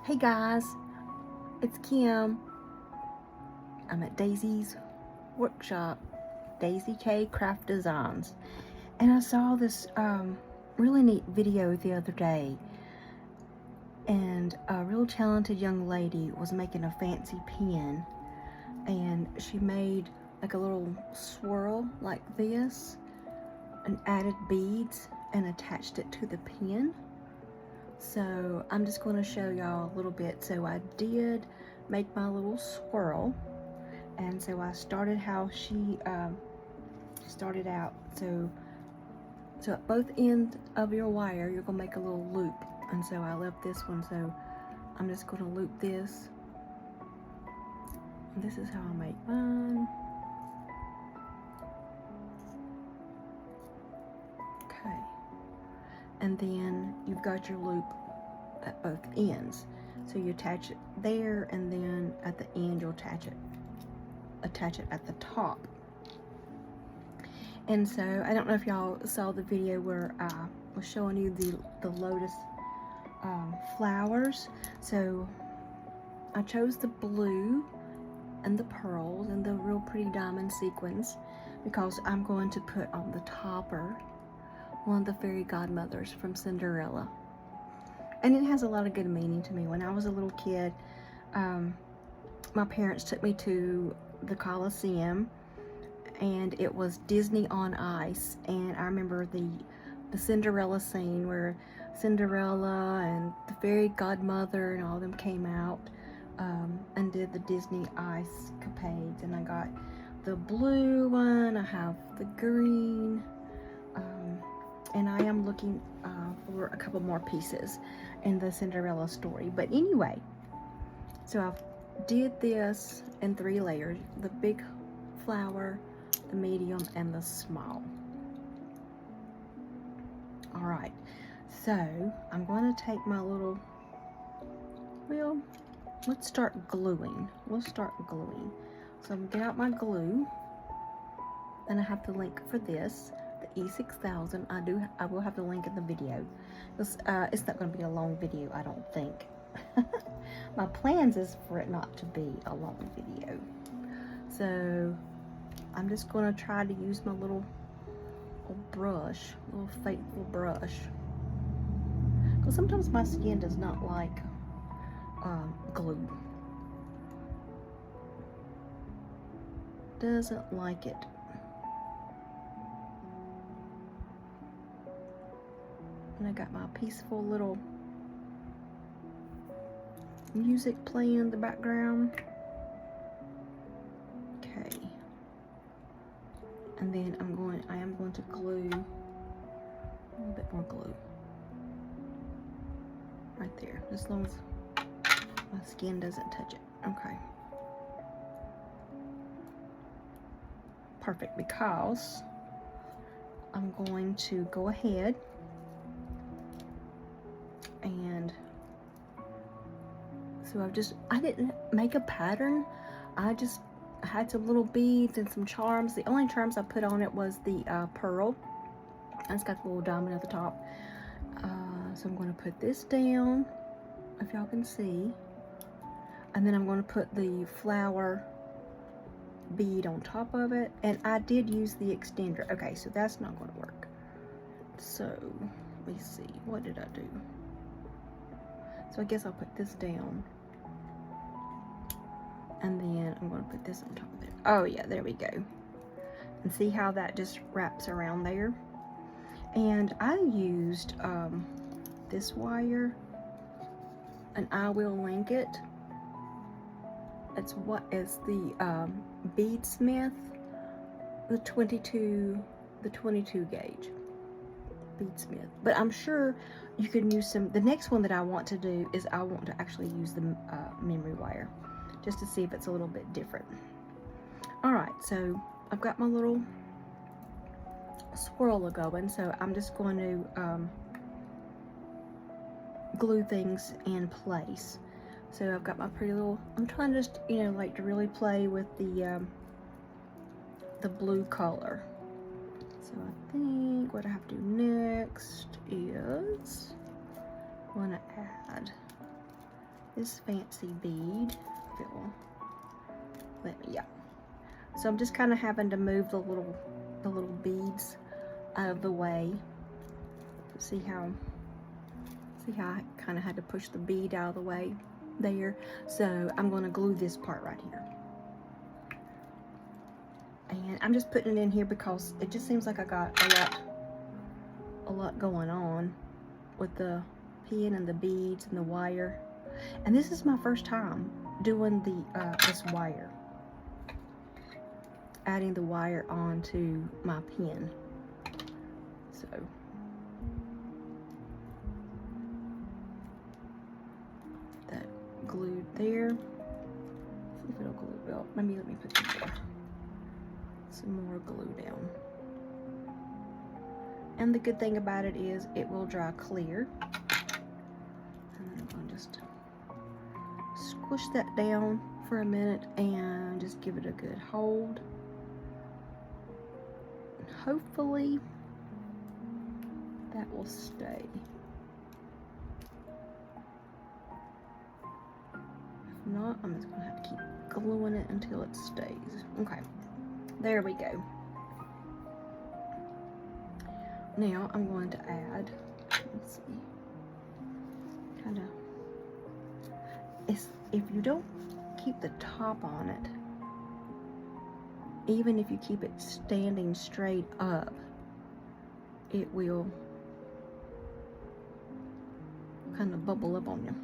Hey guys, it's Kim. I'm at Daisy's workshop, Daisy K Craft Designs, and I saw this really neat video the other day, and a real talented young lady was making a fancy pen, and she made like a little swirl like this and added beads and attached it to the pen. So I'm just going to show y'all a little bit. So I did make my little swirl, and so I started how she started out. So at both ends of your wire you're going to make a little loop, and so I left this one, so I'm just going to loop this, and this is how I make mine. Okay, and then you've got your loop at both ends, so you attach it there, and then at the end you'll attach it at the top. And so I don't know if y'all saw the video where I was showing you the lotus flowers. So I chose the blue and the pearls and the real pretty diamond sequins because I'm going to put on the topper one of the fairy godmothers from Cinderella. And it has a lot of good meaning to me. When I was a little kid, my parents took me to the Coliseum, and it was Disney on Ice, and I remember the Cinderella scene where Cinderella and the fairy godmother and all of them came out and did the Disney Ice capades, and I got the blue one, I have the green, and I am looking for a couple more pieces in the Cinderella story. But anyway, so I did this in 3 layers: the big flower, the medium, and the small. All right, so I'm going to take my little, well, let's start gluing. We'll start gluing. So I'm going to get out my glue, and I have the link for this, the E6000. I will have the link in the video. It's not going to be a long video, I don't think. My plans is for it not to be a long video. So I'm just going to try to use my little brush, little faithful brush, because sometimes my skin does not like glue. Doesn't like it. And I got my peaceful little music playing in the background. Okay. And then I am going to glue a little bit more glue right there, as long as my skin doesn't touch it. Okay. Perfect, because I'm going to go ahead and so I didn't make a pattern. I just had some little beads and some charms. The only charms I put on it was the pearl. It's got the little diamond at the top. So I'm going to put this down, if y'all can see, and then I'm going to put the flower bead on top of it. And I did use the extender. Okay, so that's not going to work. So let me see, what did I do? So I guess I'll put this down, and then I'm going to put this on top of it. Oh yeah, there we go. And see how that just wraps around there? And I used this wire, and I will link it. It's the Beadsmith, the 22 gauge Beadsmith. But I'm sure you can use some. The next one that I want to do is I want to actually use the memory wire, just to see if it's a little bit different. All right, so I've got my little swirl going, so I'm just going to glue things in place. So I've got my pretty little, I'm trying to just, like to really play with the blue color. So I think what I have to do next is I want to add this fancy bead. If it will let me, yeah. So I'm just kind of having to move the little beads out of the way. See how I kind of had to push the bead out of the way there. So I'm going to glue this part right here. And I'm just putting it in here because it just seems like I got a lot going on with the pin and the beads and the wire. And this is my first time doing the this wire. Adding the wire onto my pin. So that glued there. See if it'll glue well. Maybe let me put some more glue down. And the good thing about it is it will dry clear. And then I'm going to just squish that down for a minute and just give it a good hold. And hopefully that will stay. If not, I'm just going to have to keep gluing it until it stays. Okay, there we go. Now I'm going to add, let's see, kind of, if you don't keep the top on it, even if you keep it standing straight up, it will kind of bubble up on you.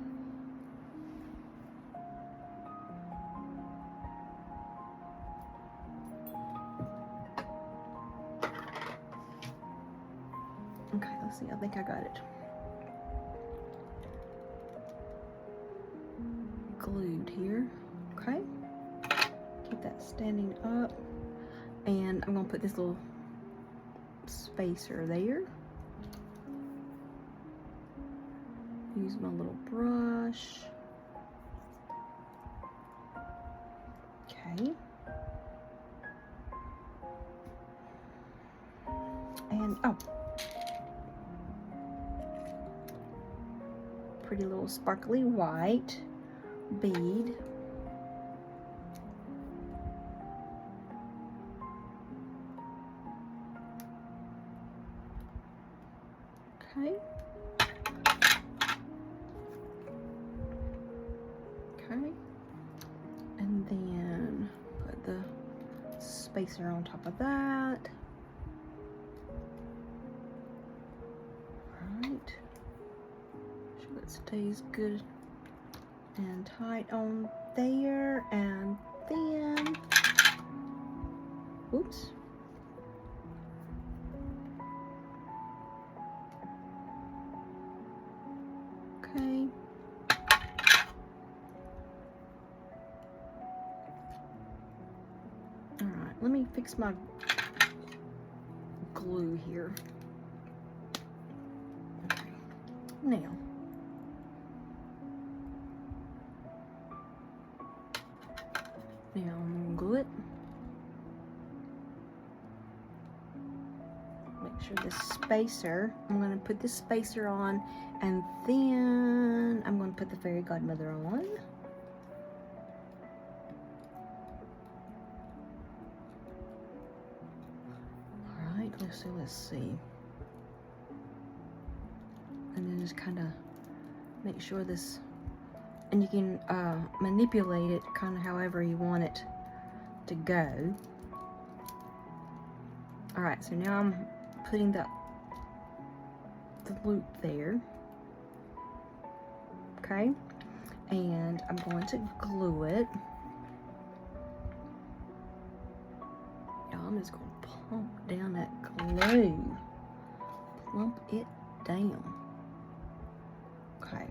Okay, let's see, I think I got it glued here. Okay, keep that standing up, and I'm gonna put this little spacer there. Use my little brush. Okay. And oh, pretty little sparkly white bead. Okay. Okay. And then put the spacer on top of that. Alright. Sure it stays good and tight on there, and then, oops. Okay. Alright, let me fix my glue here. Okay. Now, I'm gonna glue it. Make sure the spacer, I'm gonna put the spacer on, and then I'm gonna put the fairy godmother on. Alright, let's see. And then just kind of make sure this, and you can manipulate it kind of however you want it to go. Alright, so now I'm putting the loop there. Okay, and I'm going to glue it. I'm just going to plump down that glue. Plump it down. Okay.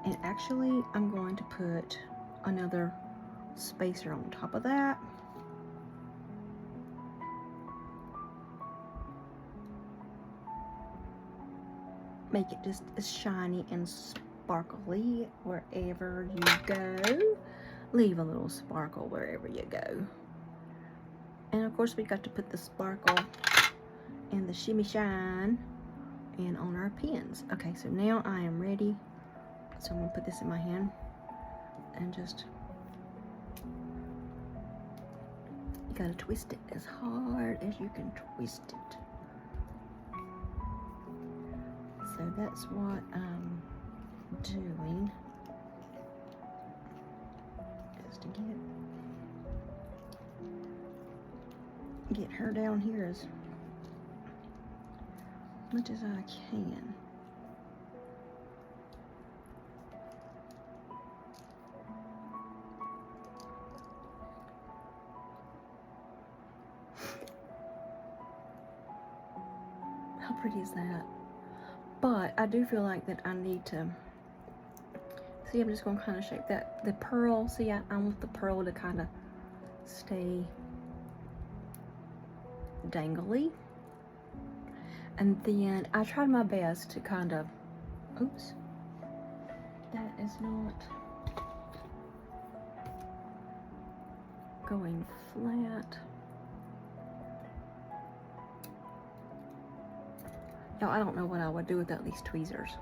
And actually, I'm going to put another spacer on top of that. Make it just as shiny and sparkly wherever you go. Leave a little sparkle wherever you go. And of course, we got to put the sparkle and the shimmy shine and on our pins. Okay, so now I am ready So I'm gonna put this in my hand and just, you gotta twist it as hard as you can twist it. So that's what I'm doing, just to get her down here as much as I can. How pretty is that? But I do feel like that I need to, see, I'm just going to kind of shape that, the pearl, see, I want the pearl to kind of stay dangly. And then I tried my best to kind of, oops, that is not going flat. Y'all, I don't know what I would do without these tweezers.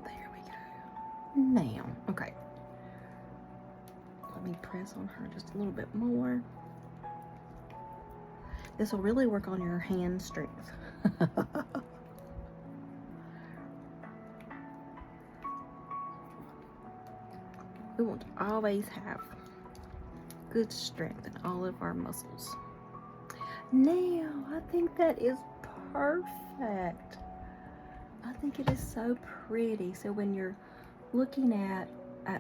There we go. Now, okay. Let me press on her just a little bit more. This will really work on your hand strength. We want to always have good strength in all of our muscles. Now, I think that is perfect. I think it is so pretty. So when you're looking at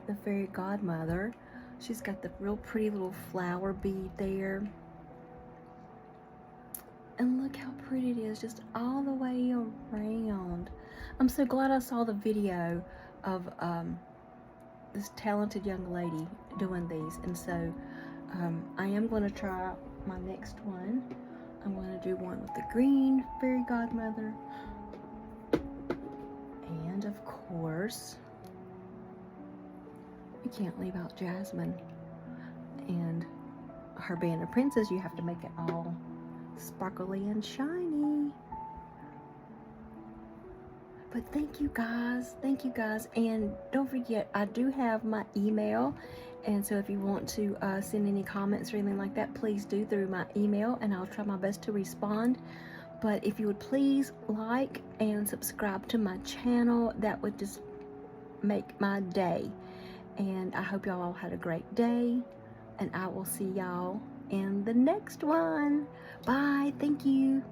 the fairy godmother, she's got the real pretty little flower bead there. And look how pretty it is, just all the way around. I'm so glad I saw the video of this talented young lady doing these. And so I am going to try my next one. I'm going to do one with the green fairy godmother. And of course, you can't leave out Jasmine. And her being a princess, you have to make it all sparkly and shiny. But thank you guys, and don't forget, I do have my email, and so if you want to send any comments or anything like that, please do through my email, and I'll try my best to respond. But if you would please like and subscribe to my channel, that would just make my day. And I hope y'all all had a great day, and I will see y'all in the next one. Bye. Thank you.